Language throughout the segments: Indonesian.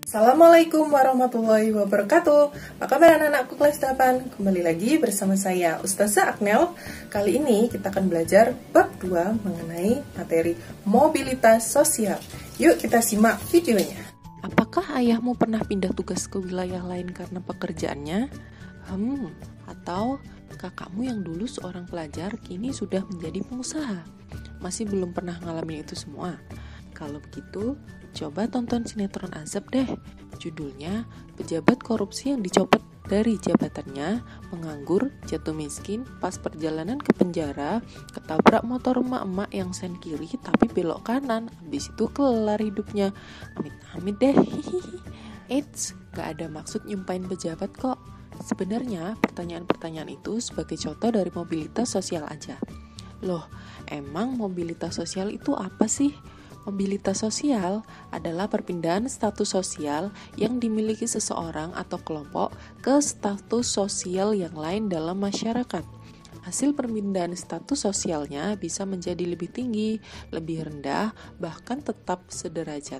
Assalamualaikum warahmatullahi wabarakatuh. Apa kabar anak-anakku kelas 8? Kembali lagi bersama saya Ustazah Aknel. Kali ini kita akan belajar bab 2 mengenai materi mobilitas sosial. Yuk kita simak videonya. Apakah ayahmu pernah pindah tugas ke wilayah lain karena pekerjaannya? Atau kakakmu yang dulu seorang pelajar kini sudah menjadi pengusaha? Masih belum pernah ngalamin itu semua? Kalau begitu, coba tonton sinetron Azab deh. Judulnya, pejabat korupsi yang dicopot dari jabatannya, menganggur, jatuh miskin, pas perjalanan ke penjara, ketabrak motor emak-emak yang sen kiri tapi belok kanan, habis itu kelar hidupnya. Amit-amit deh. Eits, gak ada maksud nyumpain pejabat kok. Sebenarnya pertanyaan-pertanyaan itu sebagai contoh dari mobilitas sosial aja. Loh, emang mobilitas sosial itu apa sih? Mobilitas sosial adalah perpindahan status sosial yang dimiliki seseorang atau kelompok ke status sosial yang lain dalam masyarakat. Hasil perpindahan status sosialnya bisa menjadi lebih tinggi, lebih rendah, bahkan tetap sederajat.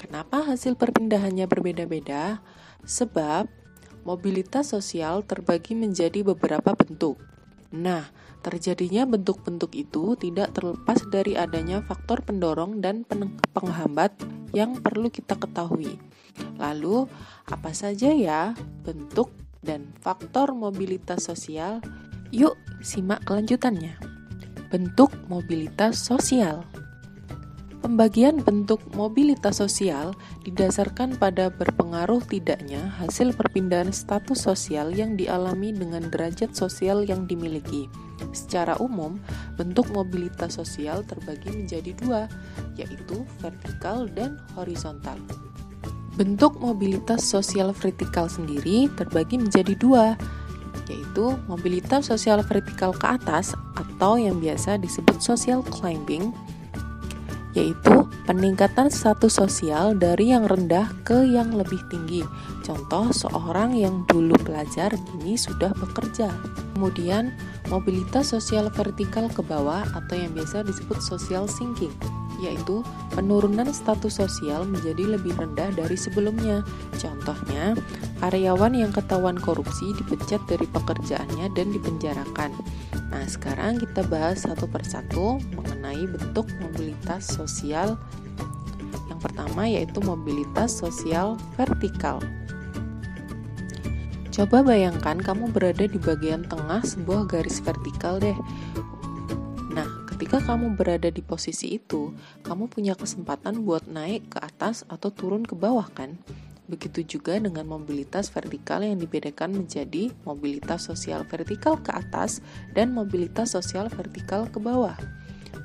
Kenapa hasil perpindahannya berbeda-beda? Sebab mobilitas sosial terbagi menjadi beberapa bentuk. Nah, terjadinya bentuk-bentuk itu tidak terlepas dari adanya faktor pendorong dan penghambat yang perlu kita ketahui. Lalu, apa saja ya bentuk dan faktor mobilitas sosial? Yuk, simak kelanjutannya. Bentuk mobilitas sosial. Pembagian bentuk mobilitas sosial didasarkan pada berpengaruh tidaknya hasil perpindahan status sosial yang dialami dengan derajat sosial yang dimiliki. Secara umum, bentuk mobilitas sosial terbagi menjadi dua, yaitu vertikal dan horizontal. Bentuk mobilitas sosial vertikal sendiri terbagi menjadi dua, yaitu mobilitas sosial vertikal ke atas atau yang biasa disebut social climbing, yaitu peningkatan status sosial dari yang rendah ke yang lebih tinggi. Contoh, seorang yang dulu pelajar kini sudah bekerja. Kemudian, mobilitas sosial vertikal ke bawah atau yang biasa disebut social sinking, yaitu penurunan status sosial menjadi lebih rendah dari sebelumnya. Contohnya, karyawan yang ketahuan korupsi dipecat dari pekerjaannya dan dipenjarakan. Nah, sekarang kita bahas satu persatu mengenai bentuk mobilitas sosial. Yang pertama yaitu mobilitas sosial vertikal. Coba bayangkan kamu berada di bagian tengah sebuah garis vertikal deh. Nah, ketika kamu berada di posisi itu, kamu punya kesempatan buat naik ke atas atau turun ke bawah kan? Begitu juga dengan mobilitas vertikal yang dibedakan menjadi mobilitas sosial vertikal ke atas dan mobilitas sosial vertikal ke bawah.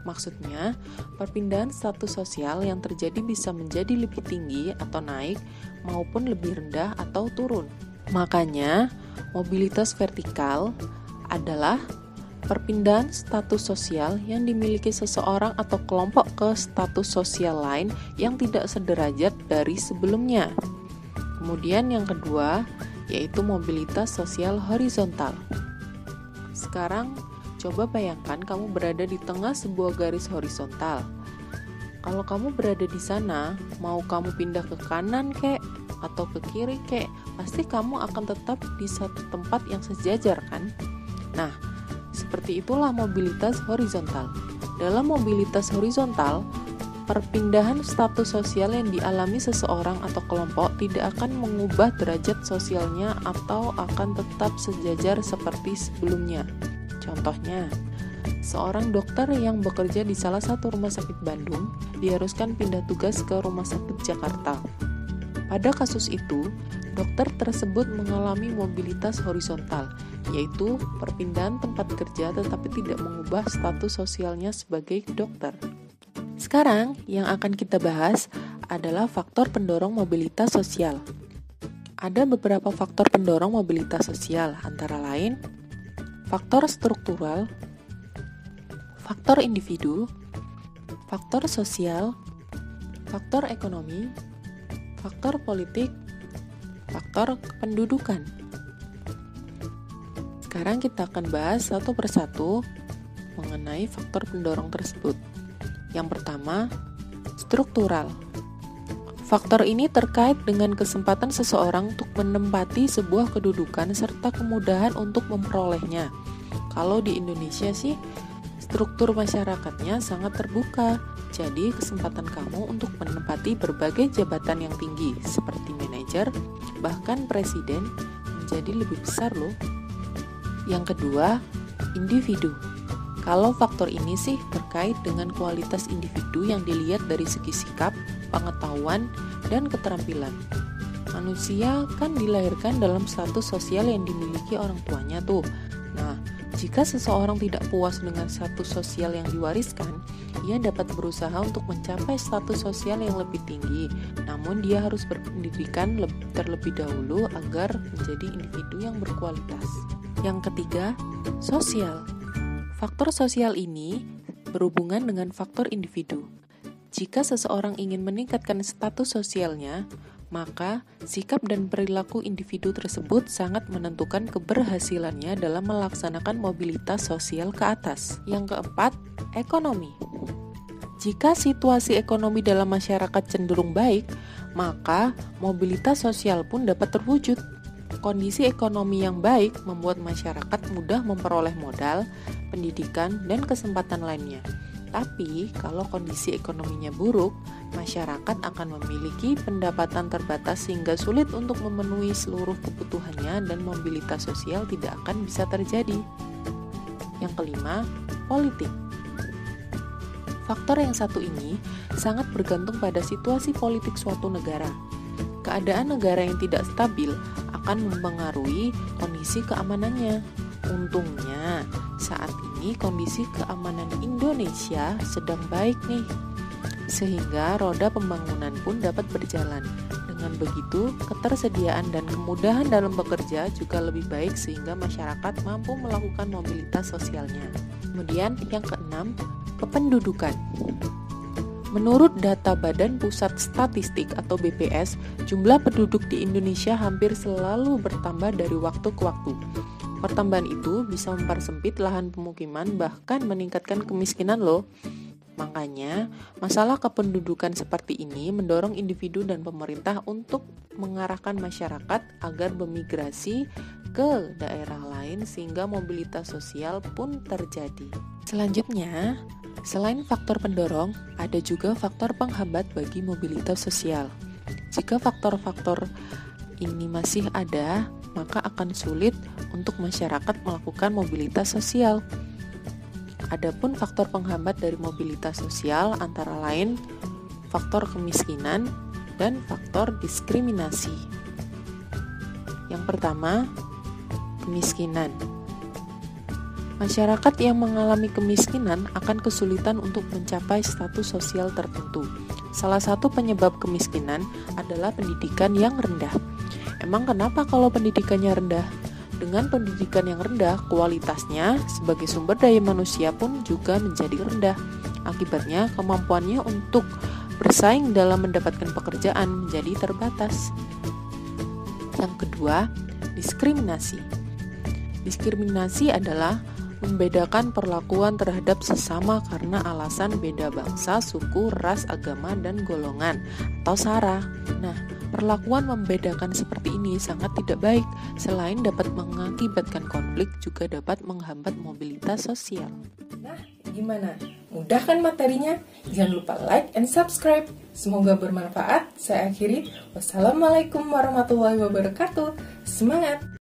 Maksudnya, perpindahan status sosial yang terjadi bisa menjadi lebih tinggi atau naik maupun lebih rendah atau turun. Makanya, mobilitas vertikal adalah perpindahan status sosial yang dimiliki seseorang atau kelompok ke status sosial lain yang tidak sederajat dari sebelumnya. Kemudian yang kedua, yaitu mobilitas sosial horizontal. Sekarang, coba bayangkan kamu berada di tengah sebuah garis horizontal. Kalau kamu berada di sana, mau kamu pindah ke kanan kek, atau ke kiri kek, pasti kamu akan tetap di satu tempat yang sejajar kan? Nah, seperti itulah mobilitas horizontal. Dalam mobilitas horizontal, perpindahan status sosial yang dialami seseorang atau kelompok tidak akan mengubah derajat sosialnya atau akan tetap sejajar seperti sebelumnya. Contohnya, seorang dokter yang bekerja di salah satu rumah sakit Bandung diharuskan pindah tugas ke rumah sakit Jakarta. Pada kasus itu, dokter tersebut mengalami mobilitas horizontal, yaitu perpindahan tempat kerja tetapi tidak mengubah status sosialnya sebagai dokter. Sekarang, yang akan kita bahas adalah faktor pendorong mobilitas sosial. Ada beberapa faktor pendorong mobilitas sosial, antara lain faktor struktural, faktor individu, faktor sosial, faktor ekonomi, faktor politik, faktor kependudukan. Sekarang kita akan bahas satu persatu mengenai faktor pendorong tersebut. Yang pertama, struktural. Faktor ini terkait dengan kesempatan seseorang untuk menempati sebuah kedudukan serta kemudahan untuk memperolehnya. Kalau di Indonesia sih, struktur masyarakatnya sangat terbuka, jadi kesempatan kamu untuk menempati berbagai jabatan yang tinggi seperti manajer, bahkan presiden menjadi lebih besar loh. Yang kedua, individu. Kalau faktor ini sih terkait dengan kualitas individu yang dilihat dari segi sikap, pengetahuan, dan keterampilan. Manusia kan dilahirkan dalam status sosial yang dimiliki orang tuanya tuh. Nah, jika seseorang tidak puas dengan status sosial yang diwariskan, ia dapat berusaha untuk mencapai status sosial yang lebih tinggi. Namun dia harus berpendidikan terlebih dahulu agar menjadi individu yang berkualitas. Yang ketiga, sosial. Faktor sosial ini berhubungan dengan faktor individu. Jika seseorang ingin meningkatkan status sosialnya, maka sikap dan perilaku individu tersebut sangat menentukan keberhasilannya dalam melaksanakan mobilitas sosial ke atas. Yang keempat, ekonomi. Jika situasi ekonomi dalam masyarakat cenderung baik, maka mobilitas sosial pun dapat terwujud. Kondisi ekonomi yang baik membuat masyarakat mudah memperoleh modal, pendidikan, dan kesempatan lainnya. Tapi, kalau kondisi ekonominya buruk, masyarakat akan memiliki pendapatan terbatas sehingga sulit untuk memenuhi seluruh kebutuhannya dan mobilitas sosial tidak akan bisa terjadi. Yang kelima, politik. Faktor yang satu ini sangat bergantung pada situasi politik suatu negara. Keadaan negara yang tidak stabil akan mempengaruhi kondisi keamanannya. Untungnya, saat ini kondisi keamanan Indonesia sedang baik nih, sehingga roda pembangunan pun dapat berjalan. Dengan begitu, ketersediaan dan kemudahan dalam bekerja juga lebih baik sehingga masyarakat mampu melakukan mobilitas sosialnya. Kemudian yang keenam, kependudukan. Menurut data Badan Pusat Statistik atau BPS, jumlah penduduk di Indonesia hampir selalu bertambah dari waktu ke waktu. Pertambahan itu bisa mempersempit lahan pemukiman bahkan meningkatkan kemiskinan loh. Makanya, masalah kependudukan seperti ini mendorong individu dan pemerintah untuk mengarahkan masyarakat agar bermigrasi ke daerah lain sehingga mobilitas sosial pun terjadi. Selanjutnya, selain faktor pendorong, ada juga faktor penghambat bagi mobilitas sosial. Jika faktor-faktor ini masih ada, maka akan sulit untuk masyarakat melakukan mobilitas sosial. Adapun faktor penghambat dari mobilitas sosial antara lain faktor kemiskinan dan faktor diskriminasi. Yang pertama, kemiskinan. Masyarakat yang mengalami kemiskinan akan kesulitan untuk mencapai status sosial tertentu. Salah satu penyebab kemiskinan adalah pendidikan yang rendah. Emang kenapa kalau pendidikannya rendah? Dengan pendidikan yang rendah, kualitasnya sebagai sumber daya manusia pun juga menjadi rendah. Akibatnya, kemampuannya untuk bersaing dalam mendapatkan pekerjaan menjadi terbatas. Yang kedua, diskriminasi. Diskriminasi adalah membedakan perlakuan terhadap sesama karena alasan beda bangsa, suku, ras, agama, dan golongan atau SARA. Nah, perlakuan membedakan seperti ini sangat tidak baik. Selain dapat mengakibatkan konflik, juga dapat menghambat mobilitas sosial. Nah, gimana? Mudah kan materinya? Jangan lupa like and subscribe. Semoga bermanfaat. Saya akhiri. Wassalamualaikum warahmatullahi wabarakatuh. Semangat!